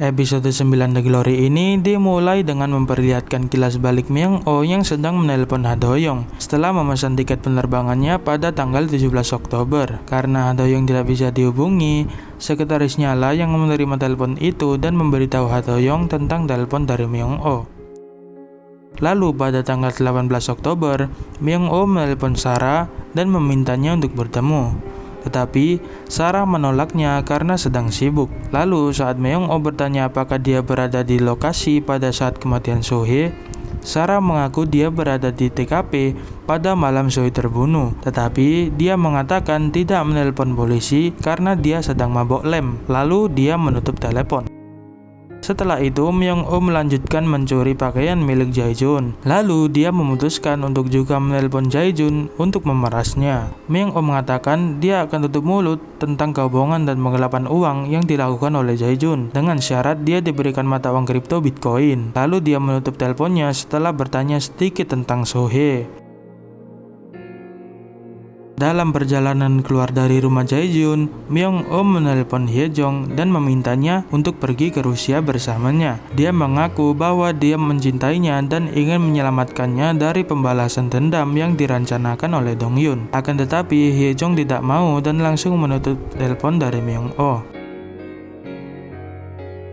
Episode 9 The Glory ini dimulai dengan memperlihatkan kilas balik Myung-oh yang sedang menelpon Ha-do-young setelah memesan tiket penerbangannya pada tanggal 17 Oktober. Karena Ha-do-young tidak bisa dihubungi, sekretarisnya lah yang menerima telepon itu dan memberitahu Ha-do-young tentang telepon dari Myung-oh. Lalu pada tanggal 18 Oktober, Myung-oh menelpon Sarah dan memintanya untuk bertemu. Tetapi Sarah menolaknya karena sedang sibuk. Lalu saat Myung-oh bertanya apakah dia berada di lokasi pada saat kematian So-hee, Sarah mengaku dia berada di TKP pada malam So-hee terbunuh. Tetapi dia mengatakan tidak menelpon polisi karena dia sedang mabok lem. Lalu dia menutup telepon. Setelah itu, Myung-oh melanjutkan mencuri pakaian milik Jae-jun. Lalu, dia memutuskan untuk juga menelpon Jae-jun untuk memerasnya. Myung-oh mengatakan dia akan tutup mulut tentang kebohongan dan penggelapan uang yang dilakukan oleh Jae-jun, dengan syarat dia diberikan mata uang kripto Bitcoin. Lalu, dia menutup teleponnya setelah bertanya sedikit tentang So-hee. Dalam perjalanan keluar dari rumah Jae-jun, Myung-oh menelpon Hye-jong dan memintanya untuk pergi ke Rusia bersamanya. Dia mengaku bahwa dia mencintainya dan ingin menyelamatkannya dari pembalasan dendam yang dirancanakan oleh Dong-yun. Akan tetapi, Hye-jong tidak mau dan langsung menutup telepon dari Myung-oh.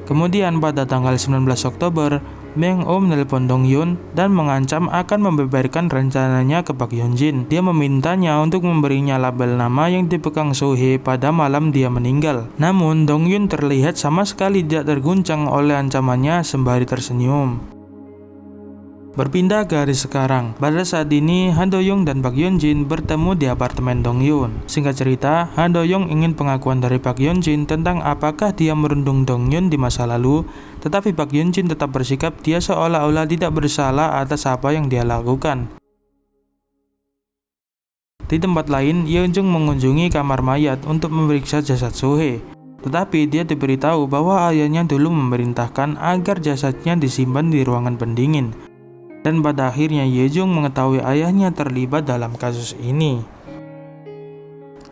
Kemudian pada tanggal 19 Oktober, Myung-oh menelpon Dong-yun dan mengancam akan membeberkan rencananya ke Park Hyun-jin. Dia memintanya untuk memberinya label nama yang dipegang So-hee pada malam dia meninggal. Namun Dong-yun terlihat sama sekali tidak terguncang oleh ancamannya sembari tersenyum. Berpindah ke hari sekarang. Pada saat ini, Ha-do-young dan Park Hyun-jin bertemu di apartemen Dong-yun. Singkat cerita, Ha-do-young ingin pengakuan dari Park Hyun-jin tentang apakah dia merundung Dong-yun di masa lalu, tetapi Park Hyun-jin tetap bersikap dia seolah-olah tidak bersalah atas apa yang dia lakukan. Di tempat lain, Yeon-jung mengunjungi kamar mayat untuk memeriksa jasad So-hee. Tetapi dia diberitahu bahwa ayahnya dulu memerintahkan agar jasadnya disimpan di ruangan pendingin. Dan pada akhirnya Ye-jung mengetahui ayahnya terlibat dalam kasus ini.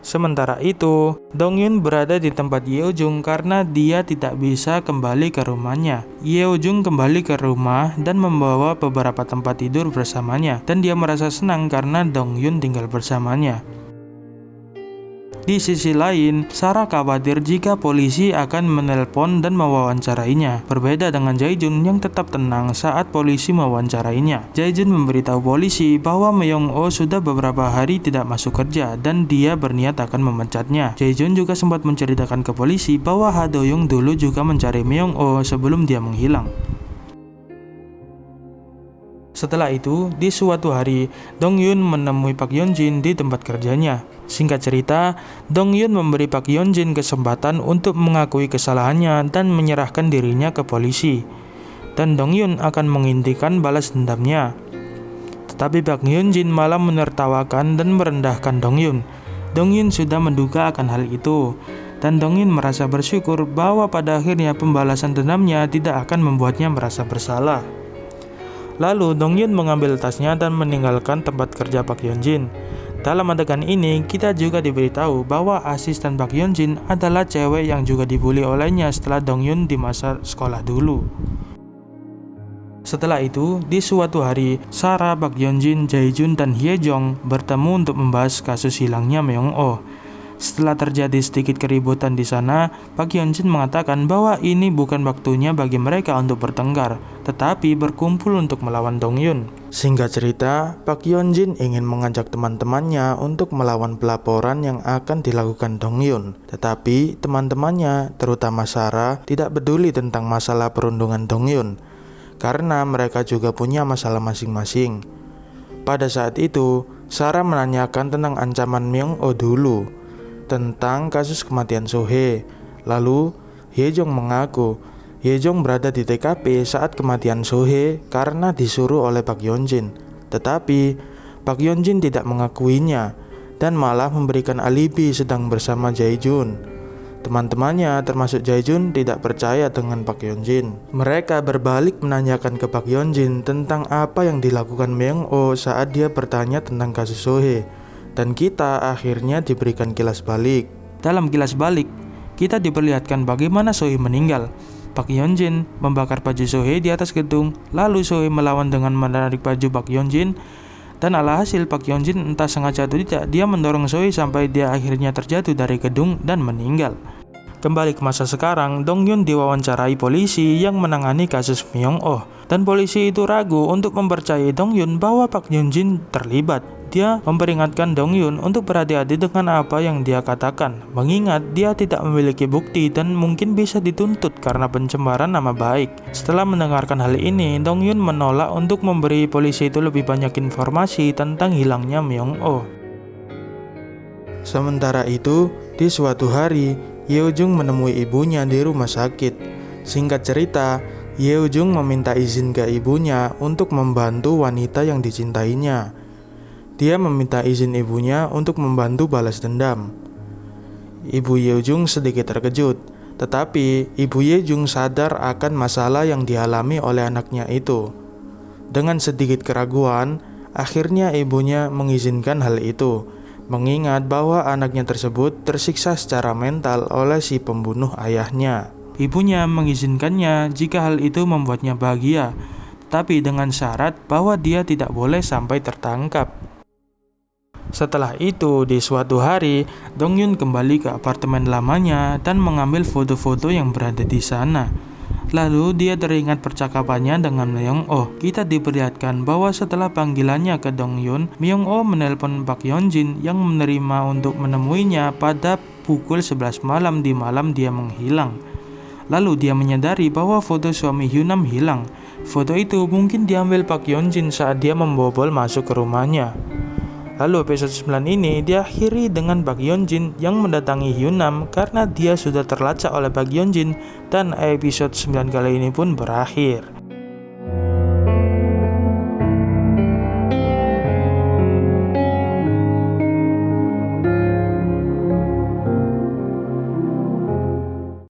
Sementara itu, Dong-yun berada di tempat Ye-jung karena dia tidak bisa kembali ke rumahnya. Ye-jung kembali ke rumah dan membawa beberapa tempat tidur bersamanya, dan dia merasa senang karena Dong-yun tinggal bersamanya. Di sisi lain, Sarah khawatir jika polisi akan menelpon dan mewawancarainya. Berbeda dengan Jae-jun yang tetap tenang saat polisi mewawancarainya. Jae-jun memberitahu polisi bahwa Myung-oh sudah beberapa hari tidak masuk kerja dan dia berniat akan memecatnya. Jae-jun juga sempat menceritakan ke polisi bahwa Ha-do-young dulu juga mencari Myung-oh sebelum dia menghilang. Setelah itu, di suatu hari, Dong-yun menemui Park Hyun-jin di tempat kerjanya. Singkat cerita, Dong-yun memberi Park Hyun-jin kesempatan untuk mengakui kesalahannya dan menyerahkan dirinya ke polisi. Dan Dong-yun akan menghentikan balas dendamnya. Tetapi Park Hyun-jin malah menertawakan dan merendahkan Dong-yun. Dong-yun sudah menduga akan hal itu. Dan Dong-yun merasa bersyukur bahwa pada akhirnya pembalasan dendamnya tidak akan membuatnya merasa bersalah. Lalu Dong-yun mengambil tasnya dan meninggalkan tempat kerja Park Hyun-jin. Dalam adegan ini, kita juga diberitahu bahwa asisten Park Hyun-jin adalah cewek yang juga dibully olehnya setelah Dong-yun di masa sekolah dulu. Setelah itu, di suatu hari, Sarah, Park Hyun-jin, Jae-jun, dan Hye-jong bertemu untuk membahas kasus hilangnya Myung-oh. Setelah terjadi sedikit keributan di sana, Park Hyun-jin mengatakan bahwa ini bukan waktunya bagi mereka untuk bertengkar, tetapi berkumpul untuk melawan Dong-yun. Singkat cerita, Park Hyun-jin ingin mengajak teman-temannya untuk melawan pelaporan yang akan dilakukan Dong-yun. Tetapi teman-temannya, terutama Sarah, tidak peduli tentang masalah perundungan Dong-yun, karena mereka juga punya masalah masing-masing. Pada saat itu, Sarah menanyakan tentang ancaman Myung-oh dulu, tentang kasus kematian So-hee. Lalu, Hye-jong mengaku Hye-jong berada di TKP saat kematian So-hee karena disuruh oleh Park Hyun-jin. Tetapi, Park Hyun-jin tidak mengakuinya dan malah memberikan alibi sedang bersama Jae-jun. Teman-temannya termasuk Jae-jun tidak percaya dengan Park Hyun-jin. Mereka berbalik menanyakan ke Park Hyun-jin tentang apa yang dilakukan Myung-oh saat dia bertanya tentang kasus So-hee. Dan kita akhirnya diberikan kilas balik. Dalam kilas balik, kita diperlihatkan bagaimana So-hee meninggal. Pak Hyunjin membakar baju Sohee di atas gedung, lalu Sohee melawan dengan menarik baju Pak Hyunjin, dan alhasil Pak Hyunjin entah sengaja atau tidak, dia mendorong Sohee sampai dia akhirnya terjatuh dari gedung dan meninggal. Kembali ke masa sekarang, Dong-hyun diwawancarai polisi yang menangani kasus Myung-oh, dan polisi itu ragu untuk mempercayai Dong-hyun bahwa Pak Hyunjin terlibat. Dia memperingatkan Dong-hyun untuk berhati-hati dengan apa yang dia katakan, mengingat dia tidak memiliki bukti dan mungkin bisa dituntut karena pencemaran nama baik. Setelah mendengarkan hal ini, Dong-hyun menolak untuk memberi polisi itu lebih banyak informasi tentang hilangnya Myung-oh. Sementara itu, di suatu hari, Yeojung menemui ibunya di rumah sakit. Singkat cerita, Yeojung meminta izin ke ibunya untuk membantu wanita yang dicintainya. Dia meminta izin ibunya untuk membantu balas dendam. Ibu Yeojung sedikit terkejut, tetapi Ibu Yeojung sadar akan masalah yang dialami oleh anaknya itu. Dengan sedikit keraguan, akhirnya ibunya mengizinkan hal itu, mengingat bahwa anaknya tersebut tersiksa secara mental oleh si pembunuh ayahnya. Ibunya mengizinkannya jika hal itu membuatnya bahagia, tapi dengan syarat bahwa dia tidak boleh sampai tertangkap. Setelah itu, di suatu hari, Dong-hyun kembali ke apartemen lamanya dan mengambil foto-foto yang berada di sana. Lalu dia teringat percakapannya dengan Myung-oh. Kita diperlihatkan bahwa setelah panggilannya ke Dong-hyun, Myung-oh menelpon Pak Hyunjin yang menerima untuk menemuinya pada pukul 11 malam di malam dia menghilang. Lalu dia menyadari bahwa foto suami Hyunam hilang. Foto itu mungkin diambil Pak Hyunjin saat dia membobol masuk ke rumahnya. Lalu episode 9 ini diakhiri dengan Pak Hyunjin yang mendatangi Hyunam karena dia sudah terlacak oleh Pak Hyunjin, dan episode 9 kali ini pun berakhir.